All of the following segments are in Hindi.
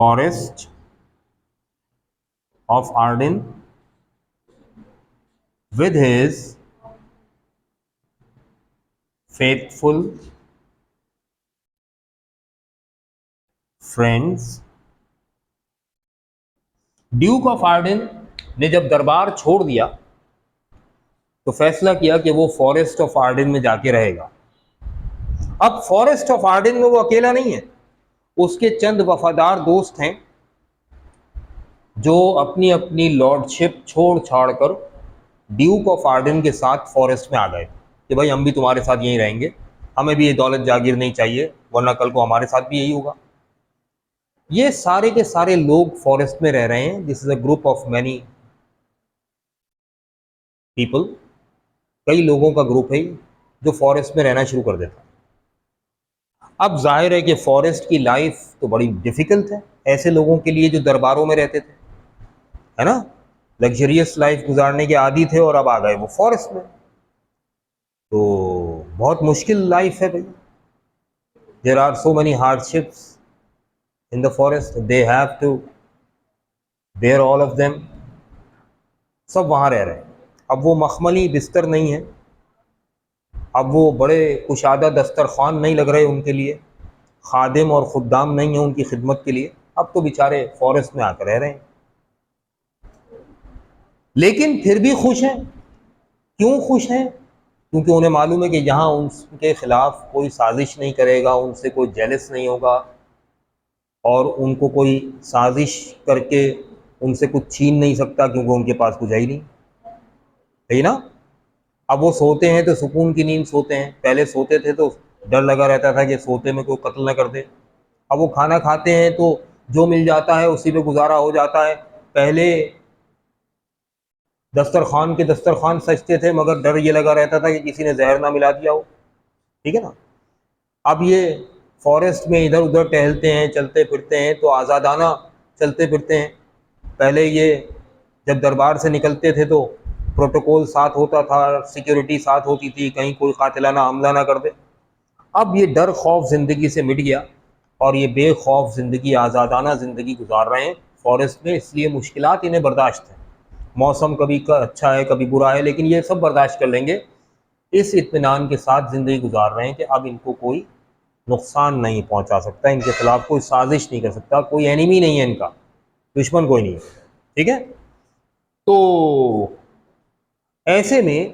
forest of Arden with his faithful friends। Duke of Ardern ने जब दरबार छोड़ दिया तो फैसला किया कि वो फॉरेस्ट ऑफ आर्डन में जाके रहेगा। अब फॉरेस्ट ऑफ आर्डन में वो अकेला नहीं है, उसके चंद वफादार दोस्त हैं जो अपनी अपनी लॉर्डशिप छोड़ छाड़ कर ड्यूक ऑफ आर्डन के साथ फॉरेस्ट में आ गए कि भाई हम भी तुम्हारे साथ यहीं रहेंगे, हमें भी ये दौलत जागीर नहीं चाहिए, वरना कल को हमारे साथ भी यही होगा। ये सारे के सारे लोग फॉरेस्ट में रह रहे हैं। This is a group of many people, कई लोगों का ग्रुप है जो फॉरेस्ट में रहना शुरू कर देता। अब जाहिर है कि फॉरेस्ट की लाइफ तो बड़ी डिफिकल्ट है ऐसे लोगों के लिए जो दरबारों में रहते थे, है ना, लग्जरियस लाइफ गुजारने के आदी थे और अब आ गए वो फॉरेस्ट में, तो बहुत मुश्किल लाइफ है भाई। There are so many hardships in the forest, they have to bear all of them. सब वहाँ रह रहे हैं। अब वो मखमली बिस्तर नहीं है, अब वो बड़े कुशादा दस्तरखान नहीं लग रहे उनके लिए, खादिम और खुद्दाम नहीं है उनकी खिदमत के लिए। अब तो बेचारे फॉरेस्ट में आकर रह रहे हैं, लेकिन फिर भी खुश हैं। क्यों खुश हैं? क्योंकि उन्हें मालूम है कि यहाँ उनके खिलाफ कोई साजिश नहीं करेगा, उनसे कोई जेलस नहीं होगा और उनको कोई साजिश करके उनसे कुछ छीन नहीं सकता, क्योंकि उनके पास कुछ है ही नहीं, है ना। अब वो सोते हैं तो सुकून की नींद सोते हैं, पहले सोते थे तो डर लगा रहता था कि सोते में कोई कत्ल न कर दे। अब वो खाना खाते हैं तो जो मिल जाता है उसी पे गुजारा हो जाता है। पहले दस्तरखान के दस्तरखान सजते थे मगर डर ये लगा रहता था कि किसी ने जहर ना मिला दिया हो, ठीक है ना। अब ये फॉरेस्ट में इधर उधर टहलते हैं, चलते फिरते हैं तो आज़ादाना चलते फिरते हैं। पहले ये जब दरबार से निकलते थे तो प्रोटोकॉल साथ होता था, सिक्योरिटी साथ होती थी, कहीं कोई कातिलाना हमला ना कर दे। अब ये डर खौफ ज़िंदगी से मिट गया और ये बेखौफ ज़िंदगी, आज़ादाना ज़िंदगी गुजार रहे हैं फॉरेस्ट में। इसलिए मुश्किलात इन्हें बर्दाश्त है, मौसम कभी का अच्छा है कभी बुरा है, लेकिन ये सब बर्दाश्त कर लेंगे। इस इत्मीनान के साथ ज़िंदगी गुजार रहे हैं कि अब इनको कोई नुकसान नहीं पहुंचा सकता, इनके खिलाफ कोई साजिश नहीं कर सकता, कोई एनिमी नहीं है इनका, दुश्मन कोई नहीं है, ठीक है। तो ऐसे में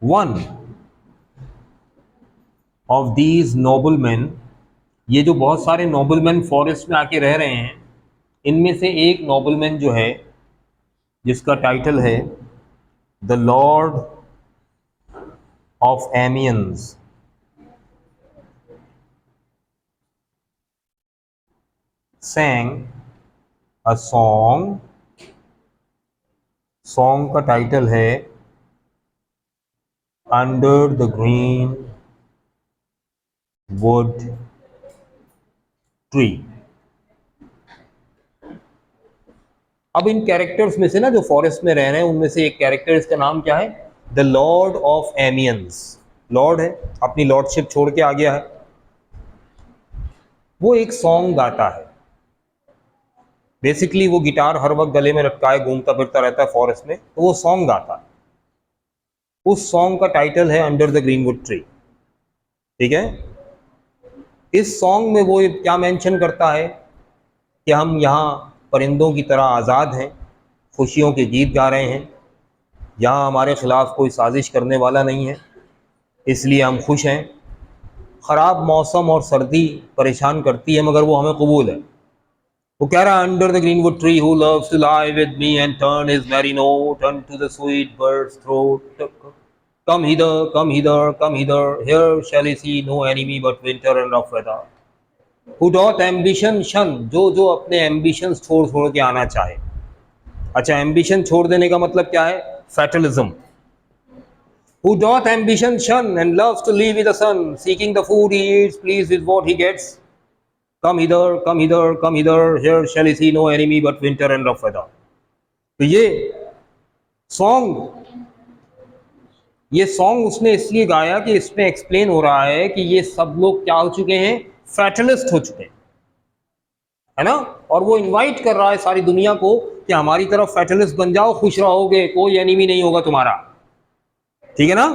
one of these noble man, ये जो बहुत सारे नोबल मैन फॉरेस्ट में आके रह रहे हैं, इनमें से एक नोबल मैन जो है जिसका टाइटल है the lord of Amiens, sang a song का टाइटल है under the greenwood tree. अब इन कैरेक्टर्स में से ना जो फॉरेस्ट में रह रहे हैं उनमें से एक कैरेक्टर, इसका नाम क्या है? The lord of Amiens. Lord है, अपनी लॉर्डशिप छोड़ के आ गया है। वो एक सॉन्ग गाता है, बेसिकली वो गिटार हर वक्त गले में लटकाए घूमता फिरता रहता है फॉरेस्ट में, तो वो सॉन्ग गाता है। उस सॉन्ग का टाइटल है अंडर द ग्रीनवुड ट्री, ठीक है। इस सॉन्ग में वो क्या मेंशन करता है कि हम यहाँ परिंदों की तरह आज़ाद हैं, खुशियों के गीत गा रहे हैं, यहाँ हमारे ख़िलाफ़ कोई साजिश करने वाला नहीं है, इसलिए हम खुश हैं। ख़राब मौसम और सर्दी परेशान करती है मगर वो हमें कबूल है। वो कह रहा है under the greenwood tree who loves to lie with me and turn his merry note unto the sweet bird's throat, come hither come hither come hither, here shall he see no enemy but winter and rough weather. Who doth ambition shun, जो जो अपने एम्बिशंस छोड़ छोड़ के आना चाहे। अच्छा, एम्बिशन छोड़ देने का मतलब क्या है? फैटलिज्म। Who doth ambition shun and loves to live with the sun, seeking the food he eats, pleased with what he gets. Come hither, come hither, come hither, here shall he see no enemy but winter and rough weather. तो ये सॉन्ग उसने इसलिए गाया कि इसमें एक्सप्लेन हो रहा है कि ये सब लोग क्या हो चुके हैं? फैटलिस्ट हो चुके हैं, है ना। और वो इनवाइट कर रहा है सारी दुनिया को कि हमारी तरफ फैटलिस्ट बन जाओ, खुश रहोगे, कोई एनिमी नहीं होगा तुम्हारा, ठीक है ना।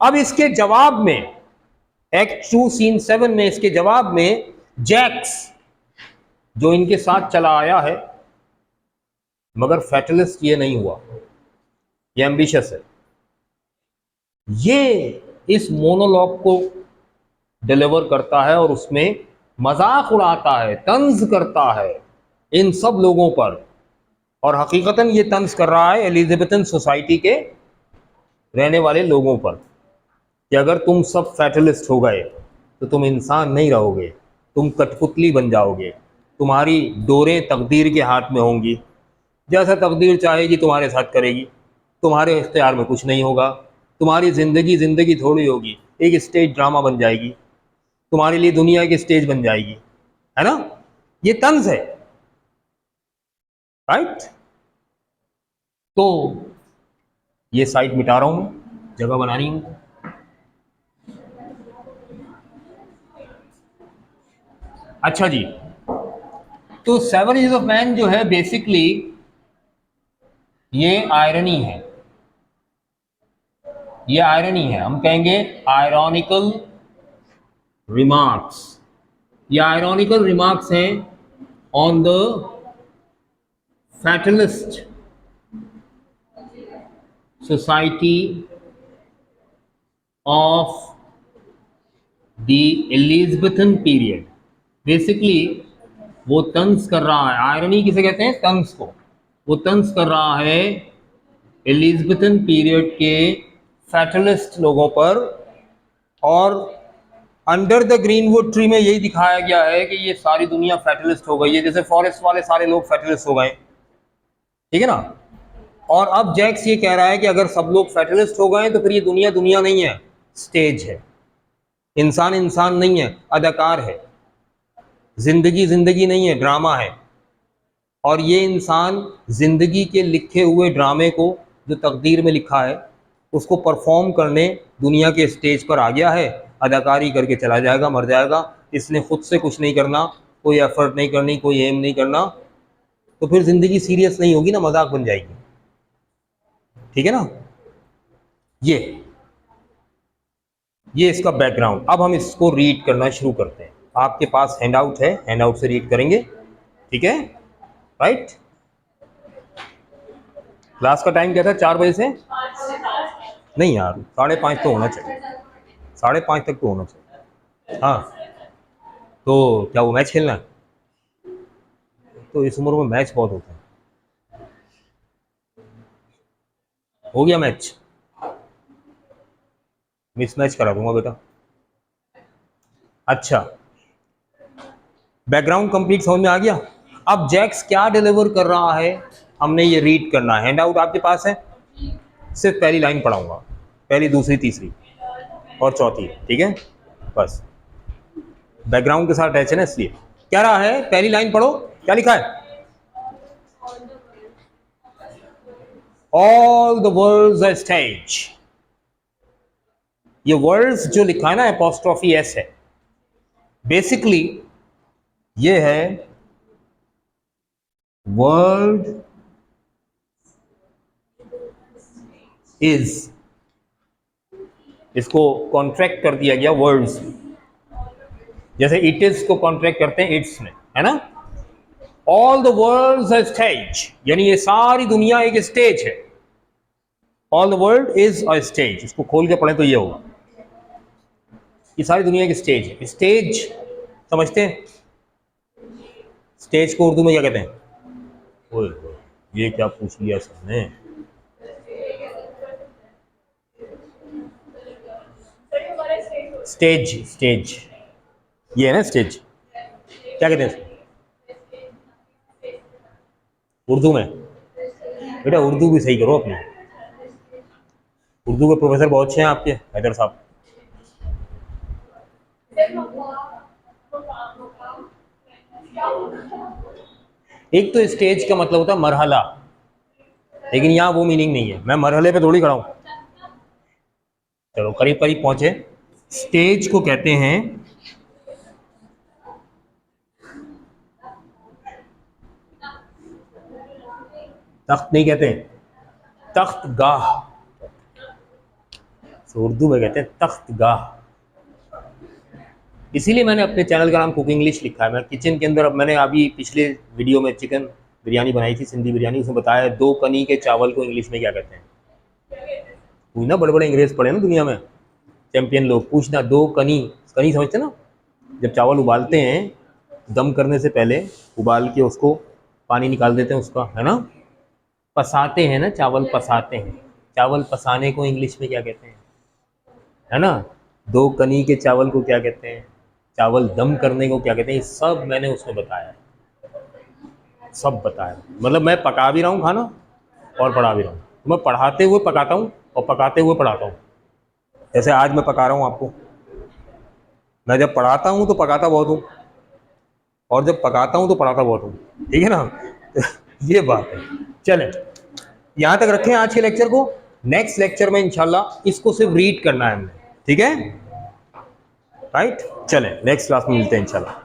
अब इसके जवाब में एक्ट 2 सीन 7 में इसके जवाब में जैक्स जो इनके साथ चला आया है, मगर फैटलिस्ट ये नहीं हुआ, ये एम्बिशियस है, ये इस मोनोलॉग को डिलीवर करता है और उसमें मजाक उड़ाता है, तंज करता है इन सब लोगों पर। और हकीकतन ये तंज कर रहा है एलिजाबेथन सोसाइटी के रहने वाले लोगों पर कि अगर तुम सब फैटलिस्ट हो गए तो तुम इंसान नहीं रहोगे, तुम कठपुतली बन जाओगे, तुम्हारी डोरें तकदीर के हाथ में होंगी, जैसा तकदीर चाहेगी तुम्हारे साथ करेगी, तुम्हारे इख्तियार में कुछ नहीं होगा, तुम्हारी ज़िंदगी थोड़ी होगी, एक स्टेज ड्रामा बन जाएगी, तुम्हारे लिए दुनिया की स्टेज बन जाएगी, है ना। ये तंज है, राइट। तो ये साइट मिटा रहा हूं मैं, जगह बनानी है। अच्छा जी, तो 7 इज ऑफ मैन जो है बेसिकली ये आयरनी है, ये आयरनी है, हम कहेंगे आयरॉनिकल रिमार्क्स। ये आयरॉनिकल रिमार्क्स हैं on the fatalist society of the Elizabethan period. Basically वो तंज कर रहा है, आयरनी किसे कहते हैं, तंज को, वो तंज कर रहा है एलिजाबेथन पीरियड के फैटलिस्ट लोगों पर। और अंडर द ग्रीनवुड ट्री में यही दिखाया गया है कि ये सारी दुनिया फैटलिस्ट हो गई है, जैसे फॉरेस्ट वाले सारे लोग फैटलिस्ट हो गए, ठीक है ना। और अब जैक्स ये कह रहा है कि अगर सब लोग फैटलिस्ट हो गए तो फिर ये दुनिया दुनिया नहीं है, स्टेज है, इंसान इंसान नहीं है, अदाकार है, जिंदगी जिंदगी नहीं है, ड्रामा है। और ये इंसान जिंदगी के लिखे हुए ड्रामे को जो तकदीर में लिखा है उसको परफॉर्म करने दुनिया के स्टेज पर आ गया है, अदाकारी करके चला जाएगा, मर जाएगा। इसने खुद से कुछ नहीं करना, कोई एफर्ट नहीं करनी, कोई एम नहीं करना, तो फिर जिंदगी सीरियस नहीं होगी ना, मजाक बन जाएगी, ठीक है ना। ये इसका बैकग्राउंड। अब हम इसको रीड करना शुरू करते हैं। आपके पास हैंडआउट है, हैंडआउट से रीड करेंगे, ठीक है, राइट। क्लास का टाइम क्या था, 4 बजे से? नहीं यार, 5:30 तो होना चाहिए, 5:30 तक तो होना चाहिए। हाँ, तो क्या वो मैच खेलना है? तो इस उम्र में मैच बहुत होता है। हो गया मैच, मिस मैच करा दूंगा बेटा। अच्छा, बैकग्राउंड कंप्लीट समझ में आ गया। अब जैक्स क्या डिलीवर कर रहा है हमने ये रीड करना है। हैंडआउट आपके पास है, सिर्फ पहली लाइन पढ़ाऊंगा, पहली, दूसरी, तीसरी और चौथी, ठीक है, बस। बैकग्राउंड के साथ अटैच है ना, इसलिए क्या रहा है, पहली लाइन पढ़ो, क्या लिखा है, all the world's a stage. ये वर्ड्स जो लिखा है ना, एपोस्ट्रोफी एस है, बेसिकली ये है वर्ल्ड इज, इसको कॉन्ट्रैक्ट कर दिया गया वर्ड्स, जैसे इट इज को कॉन्ट्रैक्ट करते हैं इट्स में, है ना। All the world a stage, यानी ये सारी दुनिया एक स्टेज है। All the world is a stage, इसको खोल के पढ़े तो ये होगा, ये सारी दुनिया की स्टेज है। स्टेज समझते हैं, स्टेज को उर्दू में क्या कहते हैं? ओए ये क्या पूछ लिया सबने। स्टेज, स्टेज ये है ना, स्टेज क्या कहते हैं उर्दू में? बेटा उर्दू भी सही करो अपनी, उर्दू के प्रोफेसर बहुत अच्छे हैं आपके, हैदर साहब। एक तो स्टेज का मतलब होता है मरहला, लेकिन यहाँ वो मीनिंग नहीं है, मैं मरहले पे थोड़ी खड़ा हूँ। चलो करीब करीब पहुंचे। स्टेज को कहते हैं तख्त नहीं कहते हैं, तख्त गाह, उर्दू में कहते हैं तख्त गाह। इसीलिए मैंने अपने चैनल का नाम कुक इंग्लिश लिखा है। मैं किचन के अंदर, अब मैंने अभी पिछले वीडियो में चिकन बिरयानी बनाई थी, सिंधी बिरयानी, उसमें बताया 2 कनी के चावल को इंग्लिश में क्या कहते हैं। पूछना, बड़े बड़े अंग्रेज पढ़े ना दुनिया में, चैंपियन लोग, पूछना 2 कनी, कनी समझते ना, जब चावल उबालते हैं दम करने से पहले, उबाल के उसको पानी निकाल देते हैं उसका, है ना, पसाते हैं ना, चावल पसाते हैं, चावल पसाने को इंग्लिश में क्या कहते हैं, है ना। 2 कनी के चावल को क्या कहते हैं, चावल दम करने को क्या कहते हैं, ये सब मैंने उसमें बताया है, सब बताया। मतलब मैं पका भी रहा हूँ खाना और पढ़ा भी रहा हूँ। मैं पढ़ाते हुए पकाता हूँ और पकाते हुए पढ़ाता हूँ। जैसे आज मैं पका रहा हूँ आपको, मैं जब पढ़ाता हूँ तो पकाता बहुत हूँ, और जब पकाता हूँ तो पढ़ाता बहुत हूँ, ठीक है ना। ये बात है। चलें, यहाँ तक रखें आज के लेक्चर को। नेक्स्ट लेक्चर में इंशाल्लाह इसको सिर्फ रीड करना है हमने, ठीक है, राइट। चलें, नेक्स्ट क्लास में मिलते हैं इंशाल्लाह।